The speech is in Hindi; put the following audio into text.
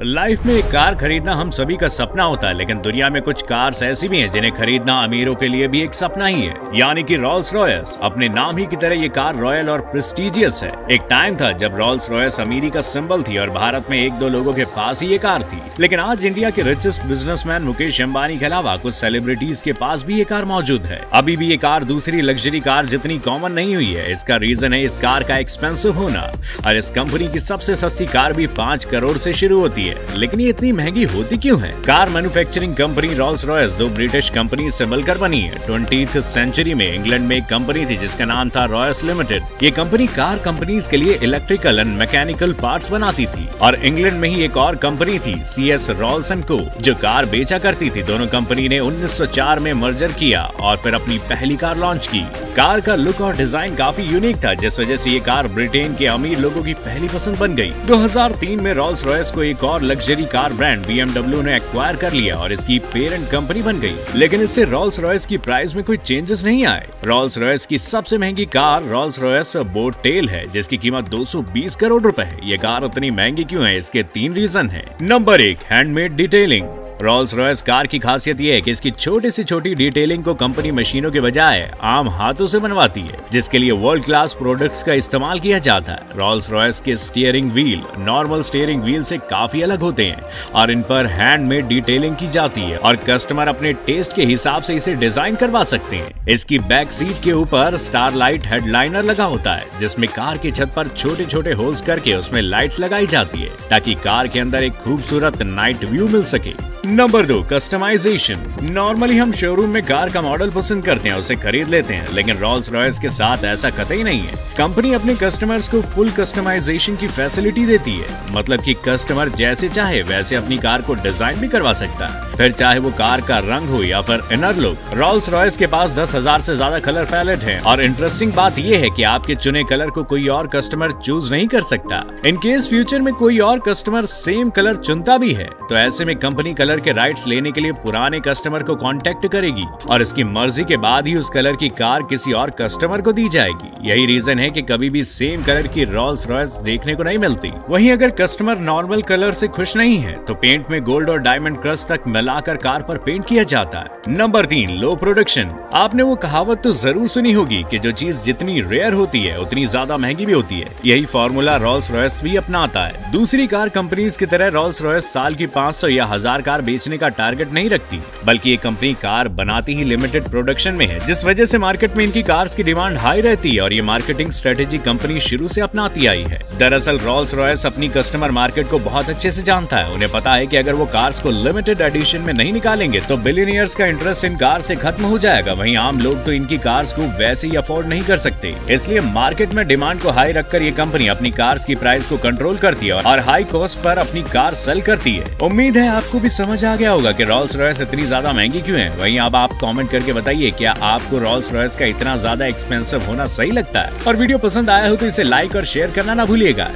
लाइफ में एक कार खरीदना हम सभी का सपना होता है, लेकिन दुनिया में कुछ कार्स ऐसी भी हैं जिन्हें खरीदना अमीरों के लिए भी एक सपना ही है, यानी कि रोल्स रॉयस। अपने नाम ही की तरह ये कार रॉयल और प्रेस्टिजियस है। एक टाइम था जब रोल्स रॉयस अमीरी का सिंबल थी और भारत में एक दो लोगों के पास ही ये कार थी, लेकिन आज इंडिया के रिचेस्ट बिजनेसमैन मुकेश अंबानी के अलावा कुछ सेलिब्रिटीज के पास भी ये कार मौजूद है। अभी भी ये कार दूसरी लग्जरी कार जितनी कॉमन नहीं हुई है। इसका रीजन है इस कार का एक्सपेंसिव होना, और इस कंपनी की सबसे सस्ती कार भी 5 करोड़ से शुरू होती है। लेकिन ये इतनी महंगी होती क्यों है? Car manufacturing company Rolls Royce दो ब्रिटिश कंपनी से मिलकर बनी है। 20th सेंचुरी में इंग्लैंड में एक कंपनी थी जिसका नाम था रॉयस लिमिटेड। ये कंपनी कार कंपनीज के लिए इलेक्ट्रिकल एंड मैकेनिकल पार्ट्स बनाती थी, और इंग्लैंड में ही एक और कंपनी थी CS रॉल्स एंड को, जो कार बेचा करती थी। दोनों कंपनी ने 1904 में मर्जर किया और फिर अपनी पहली कार लॉन्च की। कार का लुक और डिजाइन काफी यूनिक था, जिस वजह से ये कार ब्रिटेन के अमीर लोगों की पहली पसंद बन गई। 2003 में रोल्स रॉयस को एक और लग्जरी कार ब्रांड BMW ने एक्वायर कर लिया और इसकी पेरेंट कंपनी बन गई। लेकिन इससे रोल्स रॉयस की प्राइस में कोई चेंजेस नहीं आए। रोल्स रॉयस की सबसे महंगी car Rolls Royce boat tail है, जिसकी कीमत 220 करोड़ रुपए है। ये कार उतनी महंगी क्यों है? इसके 3 रीजन है। Number 1, handmade detailing. Rolls Royce car की खासियत यह है कि इसकी छोटी से छोटी डिटेलिंग को कंपनी मशीनों के बजाय आम हाथों से बनवाती है, जिसके लिए वर्ल्ड क्लास प्रोडक्ट्स का इस्तेमाल किया जाता है। रोल्स रॉयस के steering wheel normal steering wheel से काफी अलग होते हैं और इन पर हैंडमेड डिटेलिंग की जाती है, और कस्टमर अपने टेस्ट के हिसाब से इसे डिजाइन करवा सकते हैं। इसकी बैक सीट के ऊपर स्टारलाइट हेडलाइनर लगा होता है, जिसमें कार की छत पर छोटे छोटे होल्स करके उसमें लाइट्स लगाई जाती है, ताकि कार के अंदर एक खूबसूरत नाइट व्यू मिल सके। Number 2, customisation. नॉर्मली हम शोरूम में कार का मॉडल पसंद करते हैं, उसे खरीद लेते हैं, लेकिन रोल्स रॉयस के साथ ऐसा कतई नहीं है। कंपनी अपने कस्टमर्स को फुल कस्टमाइजेशन की फैसिलिटी देती है, मतलब कि कस्टमर जैसे चाहे वैसे अपनी कार को डिजाइन भी करवा सकता है, फिर चाहे वो कार का रंग हो या फिर इनर लुक। रोल्स रॉयस के पास 10,000 से ज्यादा कलर पैलेट है, और इंटरेस्टिंग बात यह है कि आपके चुने कलर को कोई और कस्टमर चूज नहीं कर सकता। इन केस फ्यूचर में कोई और कस्टमर सेम कलर चुनता भी है, तो ऐसे में कंपनी कलर के राइट्स लेने के लिए पुराने कस्टमर को कांटेक्ट करेगी, और इसकी मर्जी के बाद ही उस कलर की कार किसी और कस्टमर को दी जाएगी। यही रीजन है कि कभी भी सेम कलर की रोल्स रॉयस देखने को नहीं मिलती। वहीं अगर कस्टमर नॉर्मल कलर से खुश नहीं है तो पेंट में गोल्ड और डायमंड क्रस्ट तक मिलाकर कार पर पेंट किया जाता है। नंबर 3, लो प्रोडक्शन। आपने वो कहावत तो जरूर सुनी होगी कि जो चीज जितनी रेयर होती है उतनी ज्यादा महंगी भी होती है। यही फॉर्मूला रोल्स रॉयस भी अपनाता है। दूसरी कार कंपनीज की तरह रोल्स रॉयस साल की 500 या 1000 कार बेचने का टारगेट नहीं रखती, बल्कि ये कंपनी कार बनाती ही लिमिटेड प्रोडक्शन में है, जिस वजह से मार्केट में इनकी कार्स की डिमांड हाई रहती है, और ये मार्केटिंग स्ट्रेटेजी कंपनी शुरू से अपनाती आई है। दरअसल रोल्स रॉयस अपनी कस्टमर मार्केट को बहुत अच्छे से जानता है। उन्हें पता है कि अगर वो कार्स को लिमिटेड एडिशन में नहीं निकालेंगे तो बिलियनियर्स का इंटरेस्ट इन कार से खत्म हो जाएगा। वहीं आम लोग तो इनकी कार्स को वैसे ही अफोर्ड नहीं कर सकते, इसलिए मार्केट में डिमांड को हाई रखकर ये कंपनी अपनी कार्स की प्राइस को कंट्रोल करती है और हाई कॉस्ट पर अपनी कार सेल करती है। उम्मीद है आपको भी समझ आ गया होगा कि रोल्स रॉयस इतनी ज्यादा महंगी क्यों है। वहीं अब आप कमेंट करके बताइए, क्या आपको रोल्स रॉयस का इतना ज्यादा एक्सपेंसिव होना सही लगता है? और वीडियो पसंद आया हो तो इसे लाइक और शेयर करना ना भूलिएगा।